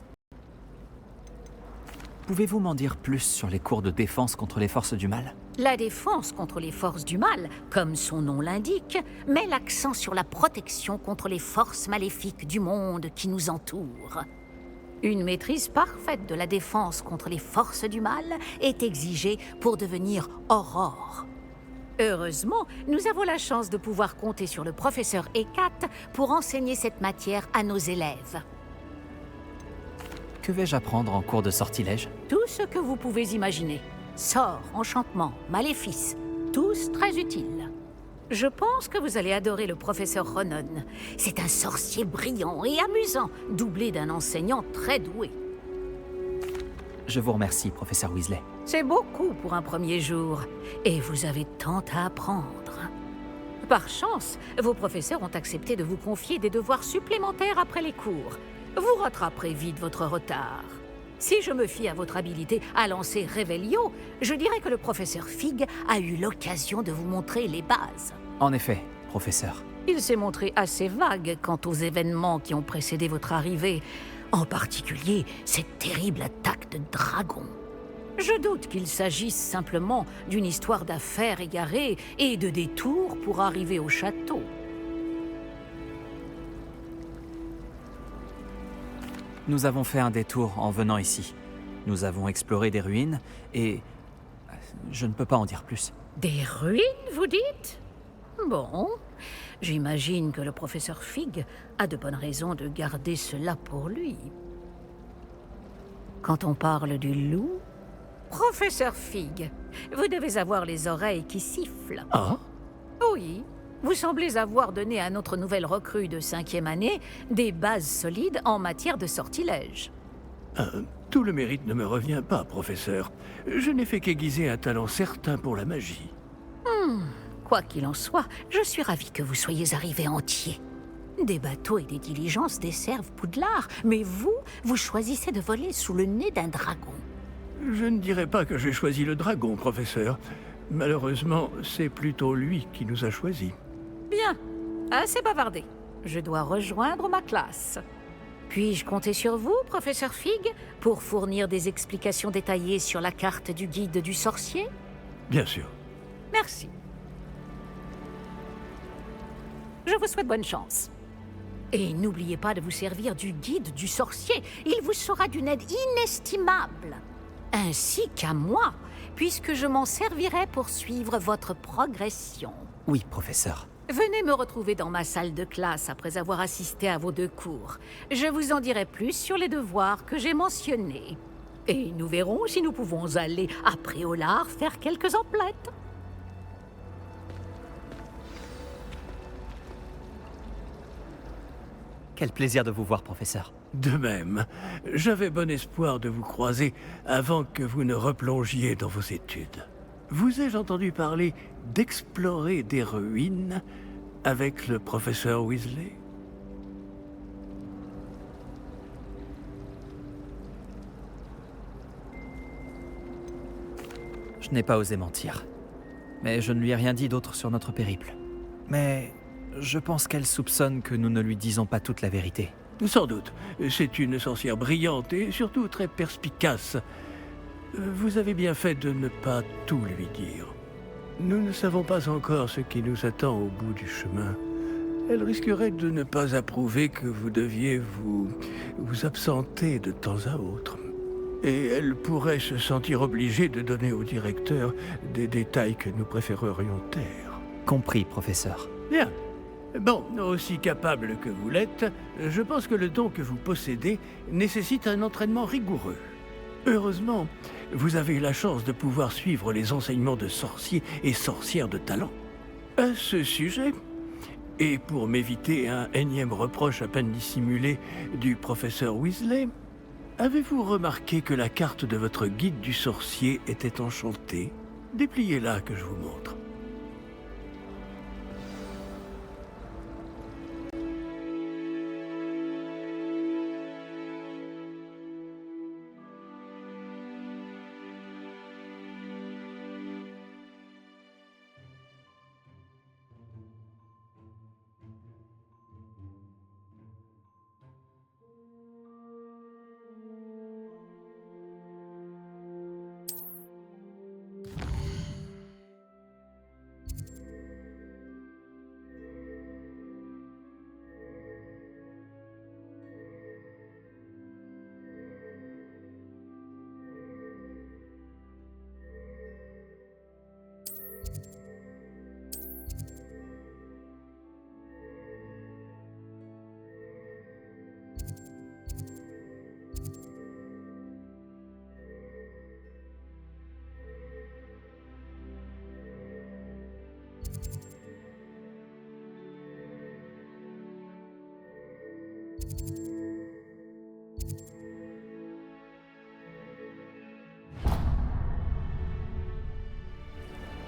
Pouvez-vous m'en dire plus sur les cours de défense contre les forces du mal? La défense contre les forces du mal, comme son nom l'indique, met l'accent sur la protection contre les forces maléfiques du monde qui nous entoure. Une maîtrise parfaite de la défense contre les forces du mal est exigée pour devenir Aurore. Heureusement, nous avons la chance de pouvoir compter sur le professeur Hecat pour enseigner cette matière à nos élèves. Que vais-je apprendre en cours de sortilège? Tout ce que vous pouvez imaginer. Sorts, enchantements, maléfices, tous très utiles. Je pense que vous allez adorer le professeur Ronon. C'est un sorcier brillant et amusant, doublé d'un enseignant très doué. Je vous remercie, professeur Weasley. C'est beaucoup pour un premier jour, et vous avez tant à apprendre. Par chance, vos professeurs ont accepté de vous confier des devoirs supplémentaires après les cours. Vous rattraperez vite votre retard. Si je me fie à votre habilité à lancer Réveillon, je dirais que le professeur Fig a eu l'occasion de vous montrer les bases. En effet, professeur. Il s'est montré assez vague quant aux événements qui ont précédé votre arrivée, en particulier cette terrible attaque de dragon. Je doute qu'il s'agisse simplement d'une histoire d'affaires égarées et de détours pour arriver au château. Nous avons fait un détour en venant ici. Nous avons exploré des ruines et... je ne peux pas en dire plus. Des ruines, vous dites? Bon, j'imagine que le professeur Fig a de bonnes raisons de garder cela pour lui. Quand on parle du loup... Professeur Fig, vous devez avoir les oreilles qui sifflent. Ah? Oui. Vous semblez avoir donné à notre nouvelle recrue de 5e année des bases solides en matière de sortilège. Tout le mérite ne me revient pas, professeur. Je n'ai fait qu'aiguiser un talent certain pour la magie. Quoi qu'il en soit, je suis ravie que vous soyez arrivé entier. Des bateaux et des diligences desservent Poudlard, mais vous choisissez de voler sous le nez d'un dragon. Je ne dirais pas que j'ai choisi le dragon, professeur. Malheureusement, c'est plutôt lui qui nous a choisis. Bien, assez bavardé. Je dois rejoindre ma classe. Puis-je compter sur vous, professeur Fig, pour fournir des explications détaillées sur la carte du guide du sorcier? Bien sûr. Merci. Je vous souhaite bonne chance. Et n'oubliez pas de vous servir du guide du sorcier. Il vous sera d'une aide inestimable. Ainsi qu'à moi, puisque je m'en servirai pour suivre votre progression. Oui, professeur. Venez me retrouver dans ma salle de classe après avoir assisté à vos 2 cours. Je vous en dirai plus sur les devoirs que j'ai mentionnés. Et nous verrons si nous pouvons aller à Préolard faire quelques emplettes. Quel plaisir de vous voir, professeur. De même, j'avais bon espoir de vous croiser avant que vous ne replongiez dans vos études. Vous ai-je entendu parler d'explorer des ruines avec le professeur Weasley? Je n'ai pas osé mentir. Mais je ne lui ai rien dit d'autre sur notre périple. Mais je pense qu'elle soupçonne que nous ne lui disons pas toute la vérité. Sans doute. C'est une sorcière brillante et surtout très perspicace. Vous avez bien fait de ne pas tout lui dire. Nous ne savons pas encore ce qui nous attend au bout du chemin. Elle risquerait de ne pas approuver que vous deviez vous absenter de temps à autre. Et elle pourrait se sentir obligée de donner au directeur des détails que nous préférerions taire. Compris, professeur. Bien. Bon, aussi capable que vous l'êtes, je pense que le don que vous possédez nécessite un entraînement rigoureux. Heureusement, vous avez eu la chance de pouvoir suivre les enseignements de sorciers et sorcières de talent. À ce sujet, et pour m'éviter un énième reproche à peine dissimulé du professeur Weasley, avez-vous remarqué que la carte de votre guide du sorcier était enchantée? Dépliez-la que je vous montre.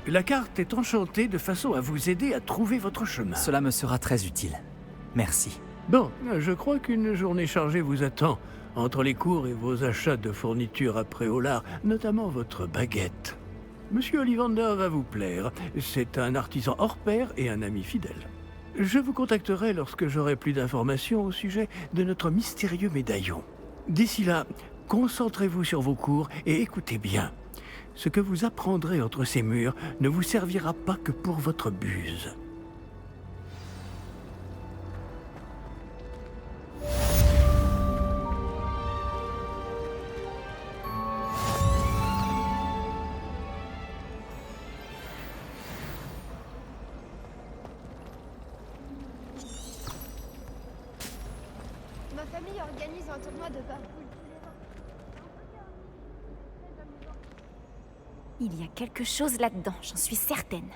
La carte est enchantée de façon à vous aider à trouver votre chemin. Cela me sera très utile. Merci. Bon, je crois qu'une journée chargée vous attend, entre les cours et vos achats de fournitures à Préolard, notamment votre baguette. Monsieur Ollivander va vous plaire. C'est un artisan hors pair et un ami fidèle. Je vous contacterai lorsque j'aurai plus d'informations au sujet de notre mystérieux médaillon. D'ici là, concentrez-vous sur vos cours et écoutez bien. Ce que vous apprendrez entre ces murs ne vous servira pas que pour votre buse. Ma famille organise un tournoi de parkour. Il y a quelque chose là-dedans, j'en suis certaine.